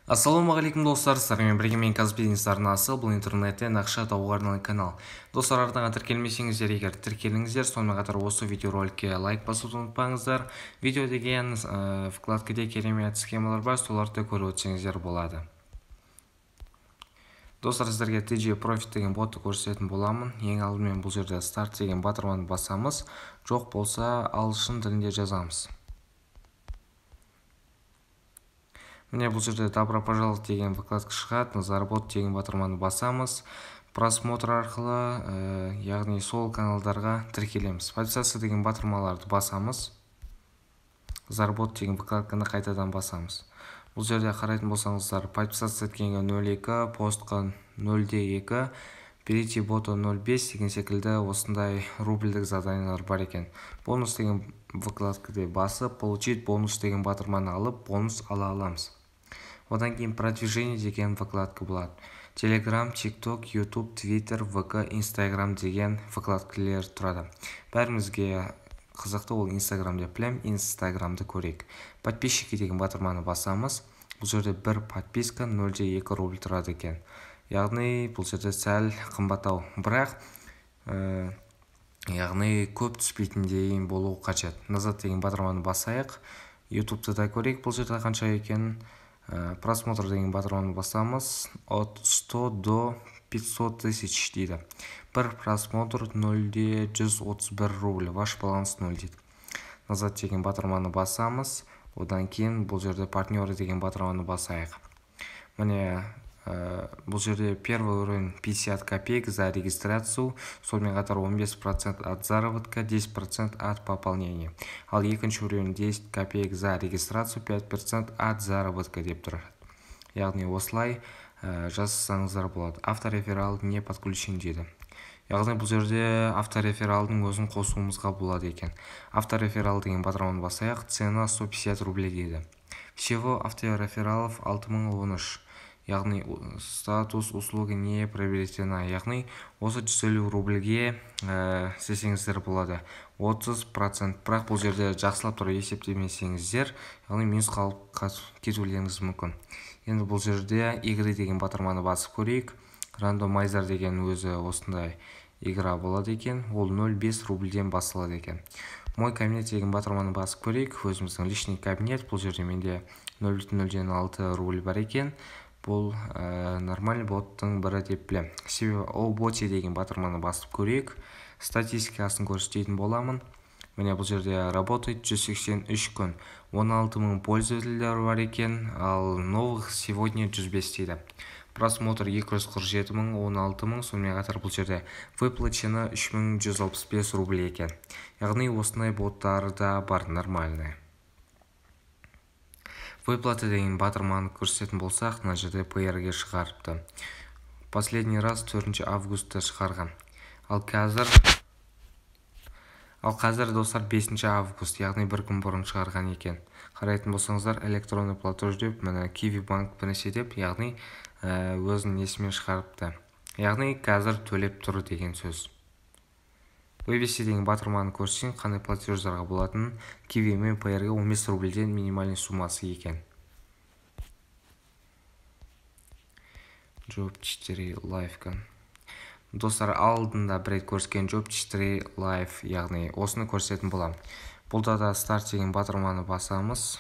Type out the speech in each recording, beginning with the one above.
Ассалаумағалейкум достар, сіздермен бірге мен Казбизнес арнасы. Бұл интернеттен ақша табуға арналған канал. Достар, артыңа тіркелмесеңіздер, егер тіркеліңіздер, сонымен қатар осы видеороликке лайк басуды ұмытпаңыздар. Видео деген вкладкада керемет схемалар бар, соларды көріп өтсеңіздер болады. Достар, сіздерге TG Profit деген ботты көрсететін боламын. Ең алдымен бұл жерде старт деген батырманы басамыз, жоқ болса ағылшын тілінде жазамыз. Міне бұл жерде добро пожаловать деген вкладка шығады, на заработать деген батырманы басамыз. Просмотр арқылы, яғни сол каналдарға тіркелеміз. Подписаться деген батырмаларды басамыз. Заработать деген вкладканы қайтадан басамыз. Бұл жерде қарайтын болсаңыздар, подписаться еткенге 0,2, постқа 0,2, перейти бота 0,5 деген секілді осындай рубльдік заданиялар бар екен. Бонус деген вкладкада басып, получить бонус деген батырманы алып, бонус ала аламыз. Одан кейін продвижение деген вкладка болады. Telegram, TikTok, YouTube, Twitter, VK, Instagram деген вкладкалар тұрады. Бәрімізге қызықты ол Instagram деп білем, Instagram'ды көрейік. Подписчики деген батырманы басамыз. Бұл жерде бір подписка 0,2 рубль тұрады екен. Яғни бұл жерде сәл қымбаттау. Бірақ яғни көп түспейтіндей болу қажет. Назад деген батырманы басайық. YouTube'да да көрейік бұл жерде қанша екен. Просмотр деген батырманы басамыз. От 100 до 500 тысяч дейді. Бір просмотр 0,131 рубль. Ваш баланс 0 дейді. Назад деген батырманы басамыз. Одан кейін бұл жерде партнеры деген батырманы басайық. Міне бұл жерде первый уровень 50 копеек за регистрацию, сонымен қатар 15% от заработка, 10% от пополнения. Ал екінші уровень 10 копеек за регистрацию, 5% от заработка деп тұрады. Яғни осылай жазсаңыздар болады. Автореферал не подключен дейді. Яғни бұл жерде авторефералдың өзін қосуымызға болады екен. Автореферал деген батырманы басайық, цена 150 рублей дейді. Всего авторефералов 6013. Яғни статус услуги не приобретена. Яғни осы 150 рубльге істесеңіздер болады. 30%. Бірақ бұл жерде жақсылап тұрып есептемесеңіздер, яғни минус қалып кетулеріңіз мүмкін. Енді бұл жерде игры деген батырманы басып көрейік. Рандомайзер деген өзі осындай игра болады екен. Ол 0,5 рубльден басылады екен. Мой кабинет деген батырманы басып көрейік. Өзіміздің личный кабинет. Бұл жерде менде 0,06 рубль бар екен. Бұл нормальный боттың бірі деп білем. Себебі ол боте деген батырманы басып көрейік. Статистикасын көрсететін боламын. Міне бұл жерде работает 183 күн. 16 000 пользователер бар екен. Ал новых сегодня 105 дейді. Просмотр 247 000, 16 000. Сонымен қатар бұл жерде выплачено 3165 рубль екен. Яғни осындай боттар да бар, нормальный. Выплаты деген батырманы көрсететін болсақ, мына жерде PR-ге шығарыпты. Последний раз 4 августта шығарған. Ал қазір достар 5 август, яғни бір күн бұрын шығарған екен. Қарайтын болсаңыздар, электронный платеж деп, мына Kiwi банк бірнеше деп, яғни өзінің несімен шығарыпты. Яғни қазір төлеп тұр деген сөз. Вывести деген батырманы көрсең, қандай платеждарға болатын. Kiwi мен PR-ге 15 рубльден минимальный суммасы екен. Job 4 Live-ка. Достар, алдында бір рет көрсеткен Job 4 Live, яғни осыны көрсететін болам. Бұлда да старт деген батырманы басамыз.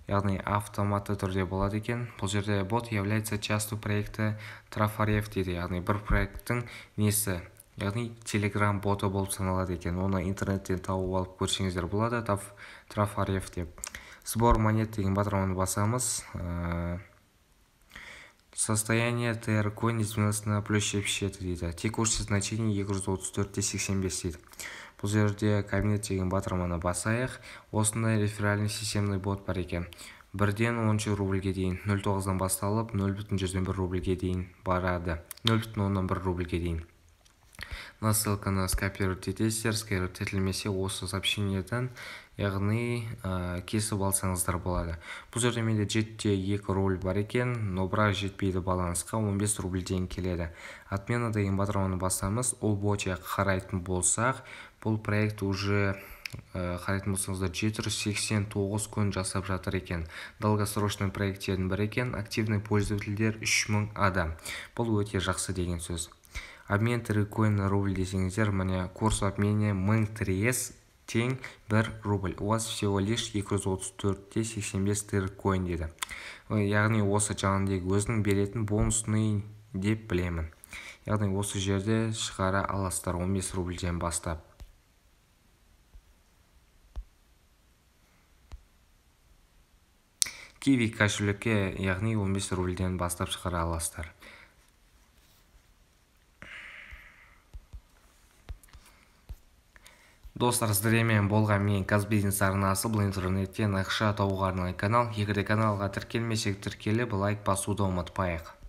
Яғни автоматты түрде болады екен. Бұл жерде бот является частью проекта Трафарев дейді. Яғни бір проекттің несі. Яғни Telegram боты болып саналады екен. Оны интернеттен тауып алып көрсеңіздер болады. Трафарев деп. Сбор монет деген батырманы басамыз. Состояние TR Coin изменилось на плюс 77 дейді. Текущее значение 234,85 дейді. Бұл жерде кабинет деген батырманы басайық. Осындай реферальный системный бот бар екен. 1-ден 10 рубльге дейін, 0,9-дан басталып 0,1 рубльге дейін барады. 0,1 рубльге дейін. На ссылканы скопировать етесіздер, скопировать етілмесе осы сообщениеден, яғни кесіп алсаңыздар болады. Бұл жерде менде 7,2 рубль бар екен, но бірақ жетпейді балансқа, 15 рубльден келеді. Отмена деген батырманы басамыз. Ол боте қарайтын болсақ, бұл проект уже қарайтын болсаңыздар 789 күн жасап жатыр екен. Долгосрочный проекттердің бірі екен. Активный пользовательдер 3000 адам. Бұл өте жақсы деген сөз. Обмен тіркоин на рубль десеңіздер, міне курс обмене 1000 трес тең 1 рубль. У вас всего лишь 234,85 тіркоин деді. Яғни осы жаңағыдегі өзінің беретін бонусный деп білемін. Яғни осы жерде шығара аласыздар 15 рубльден бастап. Kiwi кошелекке, яғни 15 рубльден бастап шығара аласыздар. Достар, сіздермен болған мен Казбизнес арнасы. Бұл интернеттен ақша табуға арналған канал. Егер де каналға тіркелмесек, тіркеліп лайк басуды ұмытпайық.